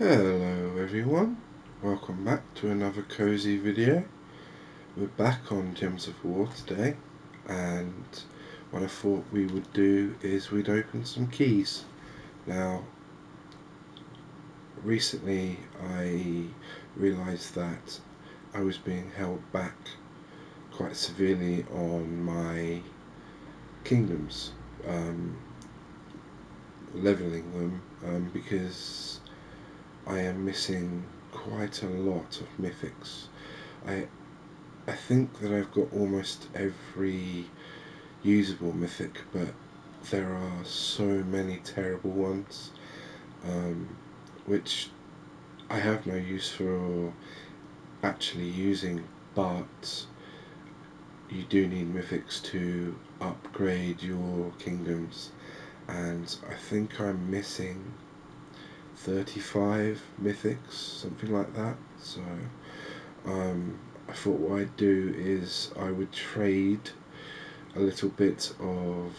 Hello everyone, welcome back to another cozy video. We're back on Gems of War today, and what I thought we would do is we'd open some keys. Now, recently I realised that I was being held back quite severely on my kingdoms, leveling them, because I am missing quite a lot of mythics. I think that I've got almost every usable mythic, but there are so many terrible ones, which I have no use for actually using, but you do need mythics to upgrade your kingdoms, and I think I'm missing 35 mythics, something like that. So I thought what I'd do is I would trade a little bit of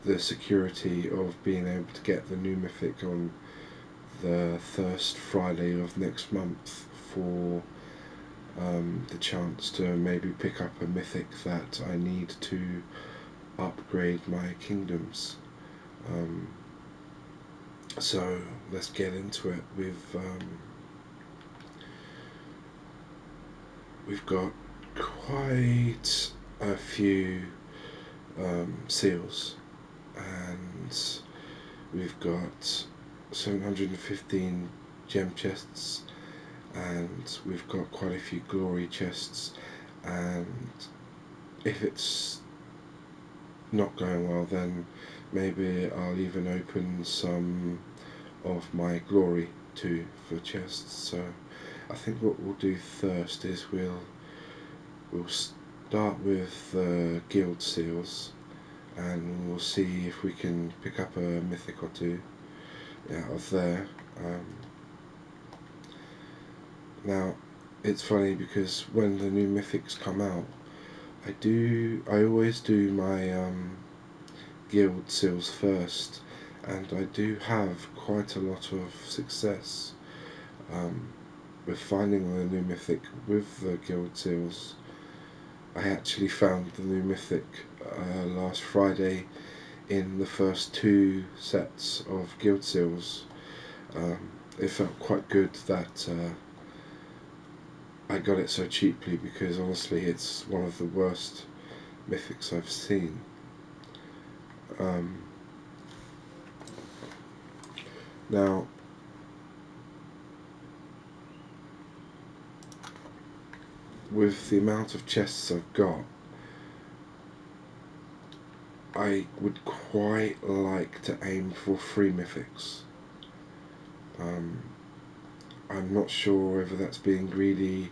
the security of being able to get the new mythic on the first Friday of next month for the chance to maybe pick up a mythic that I need to upgrade my kingdoms. So let's get into it. We've got quite a few seals, and we've got 715 gem chests, and we've got quite a few glory chests, and if it's not going well, then maybe I'll even open some of my glory too for chests. So I think what we'll do first is we'll start with the guild seals, and we'll see if we can pick up a mythic or two out of there. Now, it's funny because when the new mythics come out, I always do my guild seals first, and I do have quite a lot of success with finding the new mythic with the guild seals. I actually found the new mythic last Friday in the first two sets of guild seals. It felt quite good that I got it so cheaply, because honestly it's one of the worst mythics I've seen. Now, with the amount of chests I've got, I would quite like to aim for 3 mythics. I'm not sure whether that's being greedy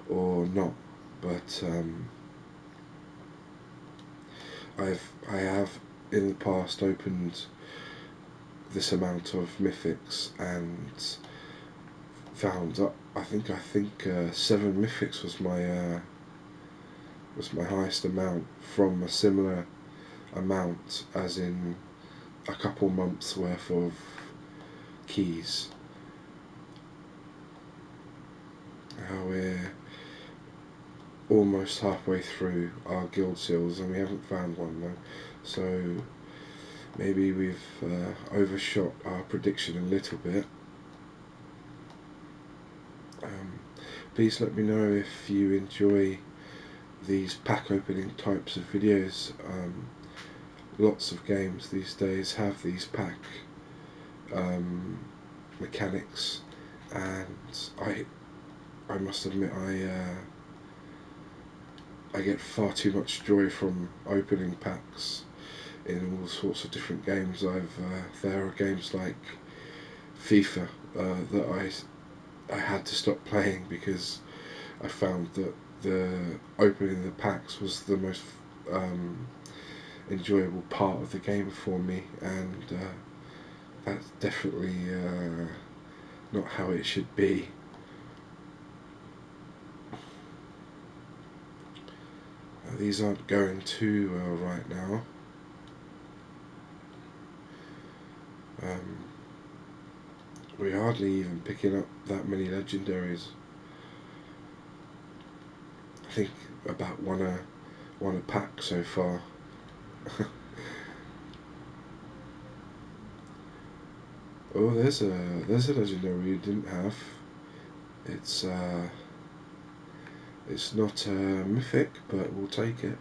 or not, but I have in the past opened this amount of mythics and found I think 7 mythics was my highest amount from a similar amount, as in a couple months worth of keys. Now we're almost halfway through our guild seals and we haven't found one though, so maybe we've overshot our prediction a little bit. Please let me know if you enjoy these pack opening types of videos. Lots of games these days have these pack mechanics, and I must admit I get far too much joy from opening packs in all sorts of different games. There are games like FIFA that I had to stop playing because I found that the opening the packs was the most enjoyable part of the game for me, and that's definitely not how it should be. These aren't going too well right now. we're hardly even picking up that many legendaries. I think about one a pack so far. Oh, there's a legendary we didn't have. It's it's not mythic, but we'll take it.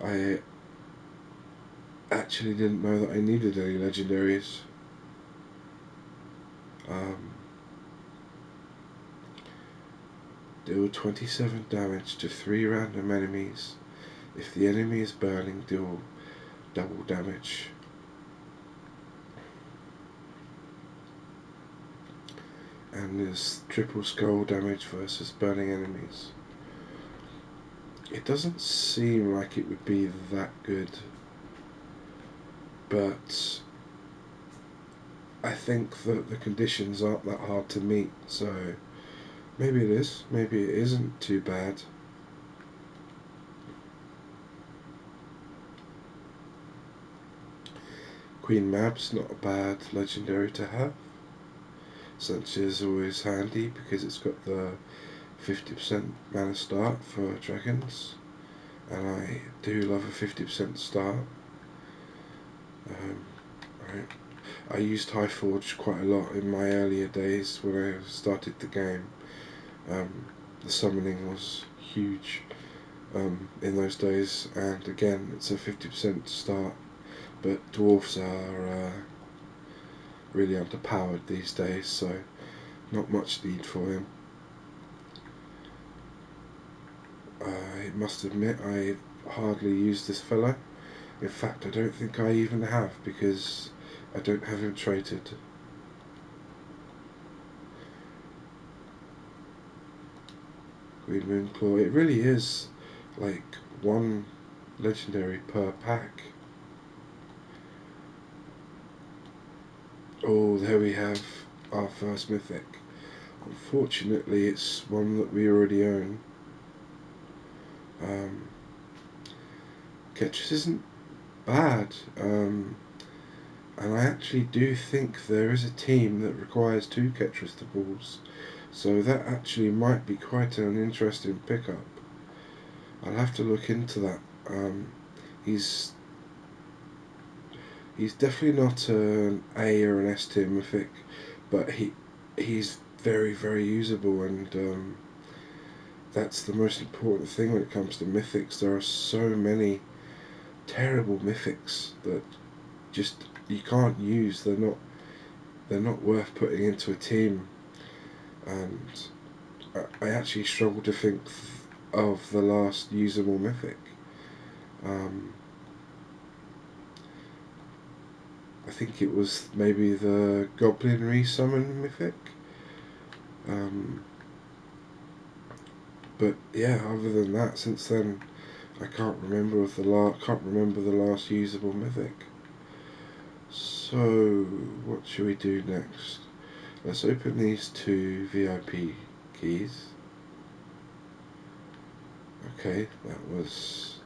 I actually didn't know that I needed any legendaries. Um, Deal 27 damage to 3 random enemies. If the enemy is burning, deal double damage. And there's triple skull damage versus burning enemies. It doesn't seem like it would be that good, but I think that the conditions aren't that hard to meet, so maybe it is, maybe it isn't too bad. Queen Mab's not a bad legendary to have. Such is always handy because it's got the 50% mana start for dragons, and I do love a 50% start. I used Highforge quite a lot in my earlier days when I started the game. The summoning was huge in those days, and again it's a 50% start, but dwarves are really underpowered these days, so not much need for him. I must admit I hardly use this fellow. In fact, I don't think I even have, because I don't have him traded. Green Moonclaw, it really is like one legendary per pack. Oh, there we have our first mythic. Unfortunately, it's one that we already own. Ketris isn't bad, and I actually do think there is a team that requires 2 Ketris to balls, so that actually might be quite an interesting pickup. I'll have to look into that. He's definitely not an A or an S tier mythic, but he's very, very usable, and that's the most important thing when it comes to mythics. There are so many terrible mythics that just you can't use. They're not worth putting into a team, and I actually struggle to think of the last usable mythic. I think it was maybe the Goblin Resummon mythic. But yeah, other than that, since then, I can't remember the last usable mythic. So what should we do next? Let's open these 2 VIP keys. Okay, that was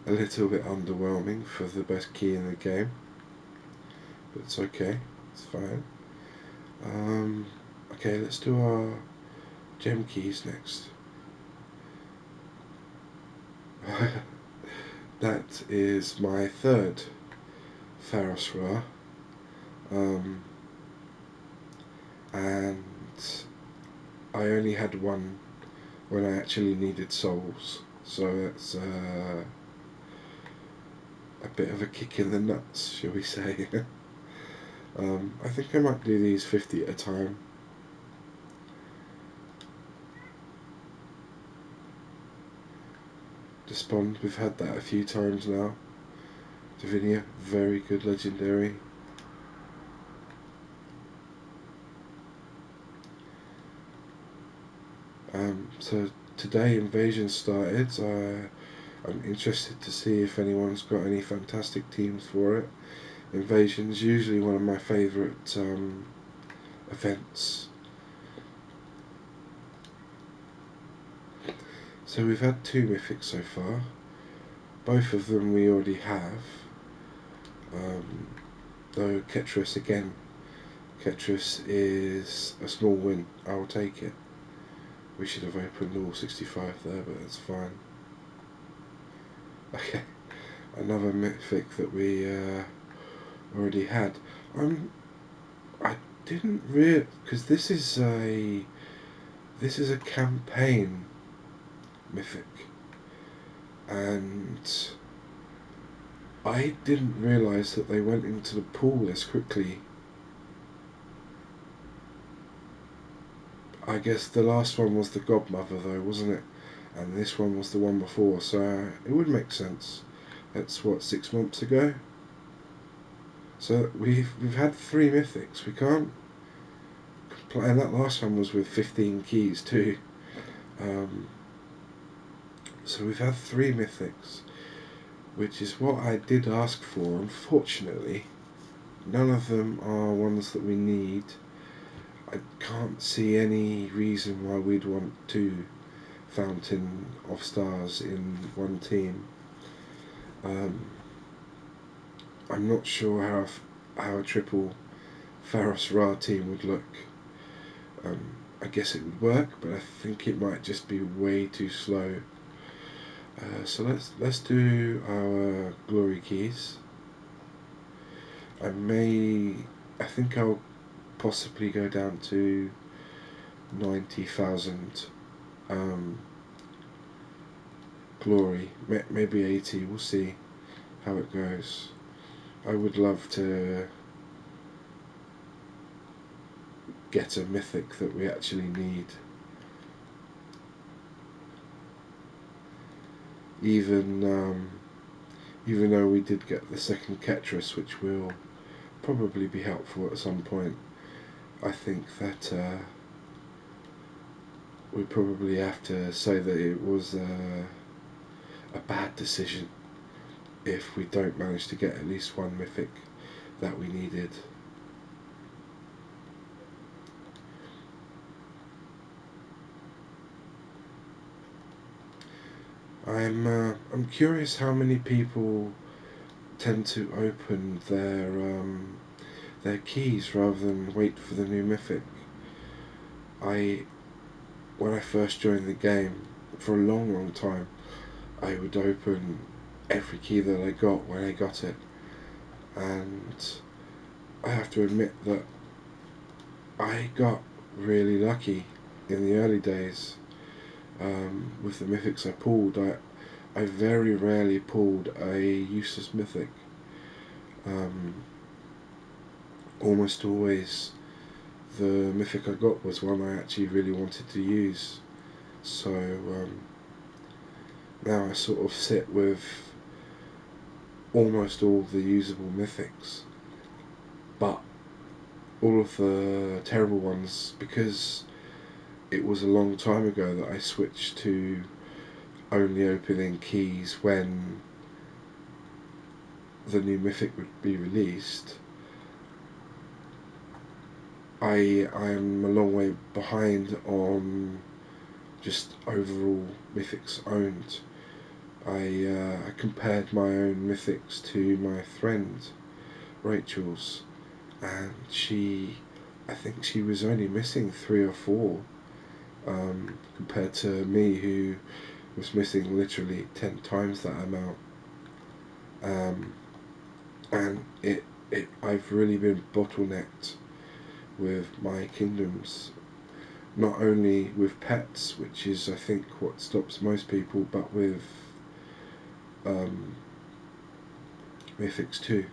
a little bit underwhelming for the best key in the game, but it's okay, it's fine. Okay, let's do our gem keys next. That is my 3rd Pharos Ra, and I only had one when I actually needed souls, so that's a bit of a kick in the nuts, shall we say. I think I might do these 50 at a time. Despond, we've had that a few times now. Divinia, very good legendary. So today Invasion started. I'm interested to see if anyone's got any fantastic teams for it. Invasion's usually one of my favourite events. So we've had 2 mythics so far. Both of them we already have. Though Ketris again Ketris is a small win. I will take it. We should have opened all 65 there, but it's fine. Okay, another mythic that we already had. I didn't really, because this is a campaign mythic, and I didn't realise that they went into the pool this quickly. I guess the last one was the Godmother though, wasn't it? And this one was the one before, so it would make sense. That's what, 6 months ago? So we've had 3 mythics. We can't complain. And that last one was with 15 keys too. So we've had 3 mythics, which is what I did ask for. Unfortunately, none of them are ones that we need. I can't see any reason why we'd want 2 Fountain of Stars in one team. I'm not sure how a triple Pharos Ra team would look. I guess it would work, but I think it might just be way too slow. So let's do our glory keys. I think I'll possibly go down to 90,000 glory, maybe 80. We'll see how it goes. I would love to get a mythic that we actually need. Even though we did get the second Ketris, which will probably be helpful at some point, I think that we probably have to say that it was a bad decision if we don't manage to get at least one mythic that we needed. I'm curious how many people tend to open their keys rather than wait for the new mythic. When I first joined the game, for a long time, I would open every key that I got when I got it, and I have to admit that I got really lucky in the early days with the mythics I pulled. I very rarely pulled a useless mythic. Almost always the mythic I got was one I actually really wanted to use. So now I sort of sit with almost all the usable mythics, but all of the terrible ones, because it was a long time ago that I switched to only opening keys when the new mythic would be released. I am a long way behind on just overall mythics owned. I compared my own mythics to my friend Rachel's, and I think she was only missing 3 or 4 compared to me, who was missing literally 10 times that amount. And I've really been bottlenecked with my kingdoms, not only with pets, which is I think what stops most people, but with mythics too.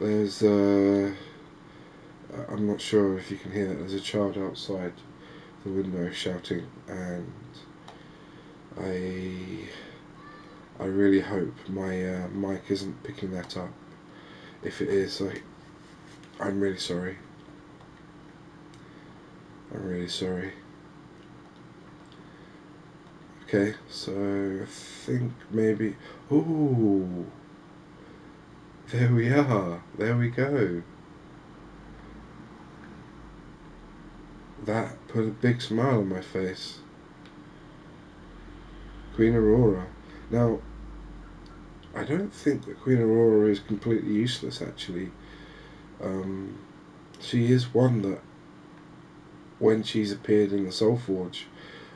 There's I'm not sure if you can hear that. There's a child outside the window shouting, and I really hope my mic isn't picking that up. If it is, I'm really sorry. I'm really sorry. Okay, so I think maybe... Ooh! There we are. There we go. that put a big smile on my face. Queen Aurora. Now, I don't think that Queen Aurora is completely useless, actually. She is one that, when she's appeared in the Soulforge,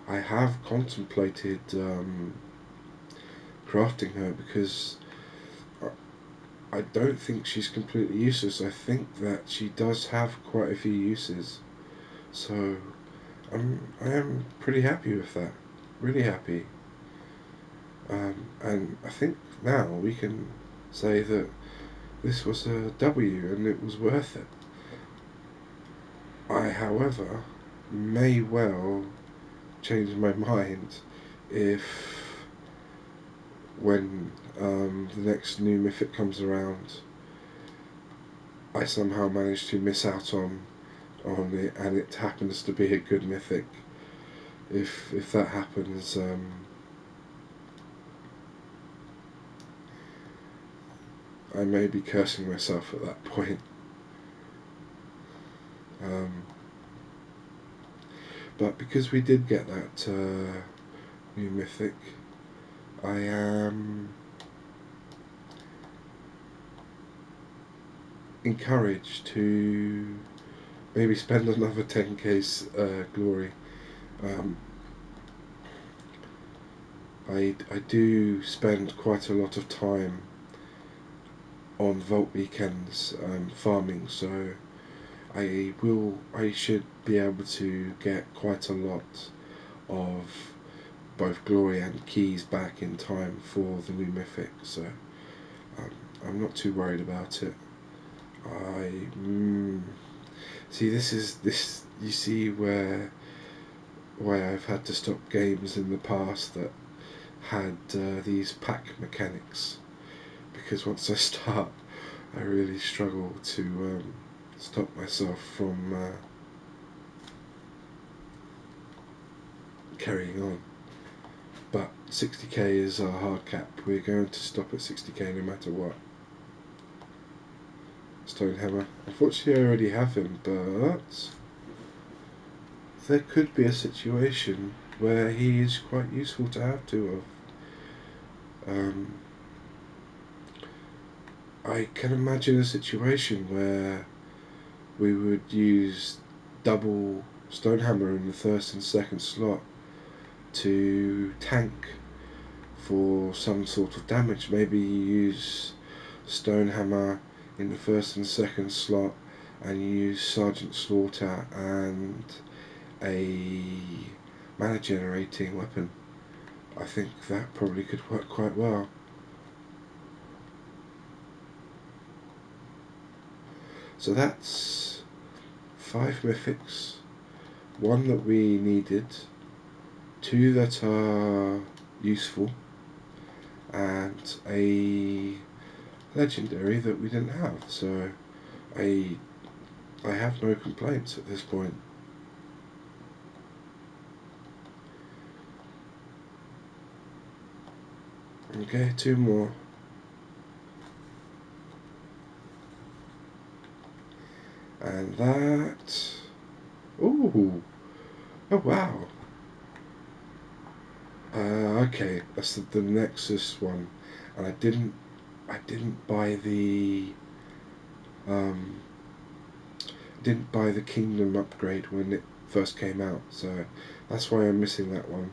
I have contemplated crafting her, because I don't think she's completely useless. I think that she does have quite a few uses. So I am pretty happy with that. Really happy. And I think now we can say that this was a W and it was worth it. I, however, may well change my mind if, when the next new mythic comes around, I somehow manage to miss out on it and it happens to be a good mythic. If that happens, I may be cursing myself at that point. But because we did get that new mythic, I am encouraged to maybe spend another 10k's glory. I do spend quite a lot of time on Vault weekends farming, so I should be able to get quite a lot of both glory and keys back in time for the new mythic, so I'm not too worried about it. See, this you see why I've had to stop games in the past that had these pack mechanics, because once I start, I really struggle to stop myself from carrying on. But 60k is our hard cap. We're going to stop at 60k no matter what. Stonehammer. Unfortunately, I already have him, but there could be a situation where he is quite useful to have two of. I can imagine a situation where we would use double Stonehammer in the first and second slot to tank for some sort of damage. Maybe you use Stonehammer in the first and second slot, and you use Sergeant Slaughter and a mana generating weapon. I think that probably could work quite well. So that's 5 mythics, 1 that we needed, 2 that are useful, and a legendary that we didn't have. So I have no complaints at this point. Okay, 2 more. And that... Ooh! Oh wow! Okay, that's the Nexus one, and I didn't buy the Kingdom upgrade when it first came out, so that's why I'm missing that one.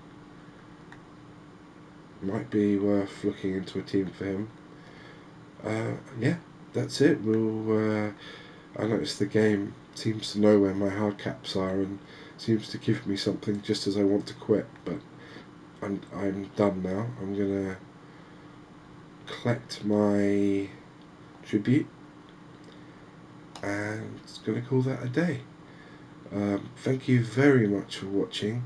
Might be worth looking into a team for him. Yeah, that's it. I noticed the game seems to know where my hard caps are and seems to give me something just as I want to quit, but I'm done now. I'm gonna collect my tribute and it's gonna call that a day. Thank you very much for watching.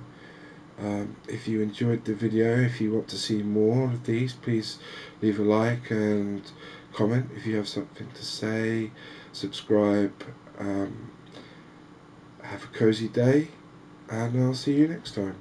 If you enjoyed the video, if you want to see more of these, please leave a like and comment if you have something to say. Subscribe. Have a cozy day, and I'll see you next time.